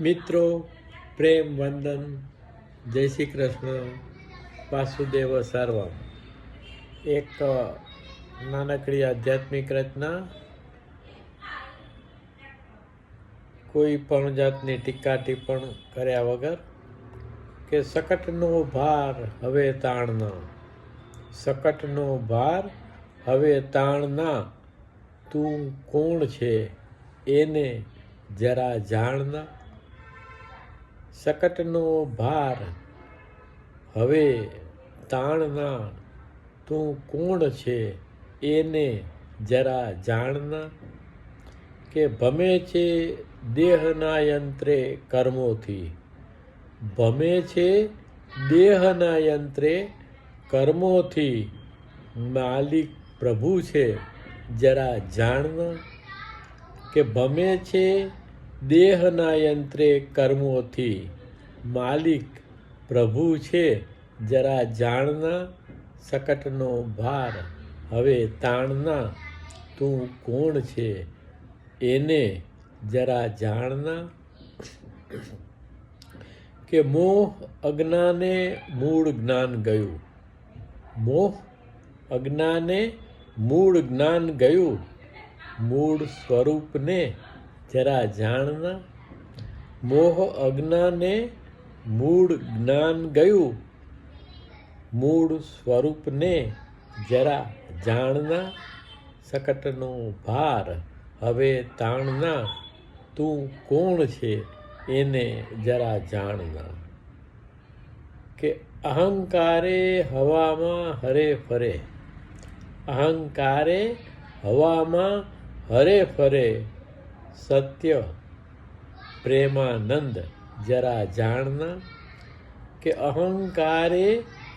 મિત્રો, પ્રેમ વંદન, જય શ્રી કૃષ્ણ, વાસુદેવ સર્વમ. એક નાનકડી આધ્યાત્મિક રચના, કોઈ પણ જાતની ટીકા ટિપ્પણ કર્યા વગર, કે સકટનો ભાર હવે તાણના, સકટનો ભાર હવે તાણના, તું કોણ છે એને જરા જાણના. સકટનો ભાર હવે તાણના, તું કોણ છે એને જરા જાણના. કે ભમે છે દેહના યંત્રે કર્મોથી, ભમે છે દેહના યંત્રે કર્મોથી, માલિક પ્રભુ છે જરા જાણના. કે ભમે છે દેહના યંત્રે કર્મોથી, માલિક પ્રભુ છે જરા જાણના. સકટનો ભાર હવે તાણના, તું કોણ છે એને જરા જાણના. કે મોહ અજ્ઞાને મૂળ જ્ઞાન ગયું, મોહ અજ્ઞાને મૂળ જ્ઞાન ગયું, મૂળ સ્વરૂપને જરા જાણના. મોહ અજ્ઞાને મૂળ જ્ઞાન ગયું, મૂળ સ્વરૂપને જરા જાણના. સકટનો ભાર હવે તાણના, તું કોણ છે એને જરા જાણના. કે અહંકારે હવામાં હરે ફરે, અહંકારે હવામાં હરે ફરે, સત્ય પ્રેમાનંદ જરા જાણના. કે અહંકારે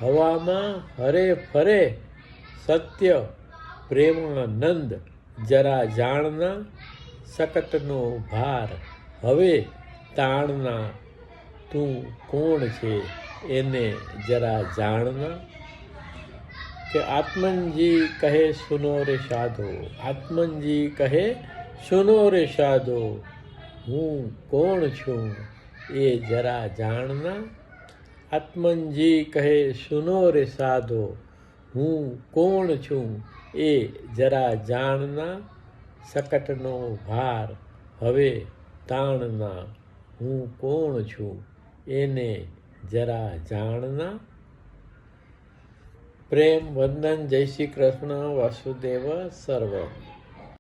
હવામાં હરે ફરે, સત્ય પ્રેમાનંદ જરા જાણના. સકટનો ભાર હવે તાણના, તું કોણ છે એને જરા જાણના. કે આત્મનજી કહે સુનો રે સાધો, આત્મનજી કહે સુનો રે સાધો, હું કોણ છું એ જરા જાણના. આત્મનજી કહે સુનો રે સાધો, હું કોણ છું એ જરા જાણના. સકટનો ભાર હવે તાણના, હું કોણ છું એને જરા જાણના. પ્રેમ વંદન, જય શ્રી કૃષ્ણ, વાસુદેવ સર્વમ.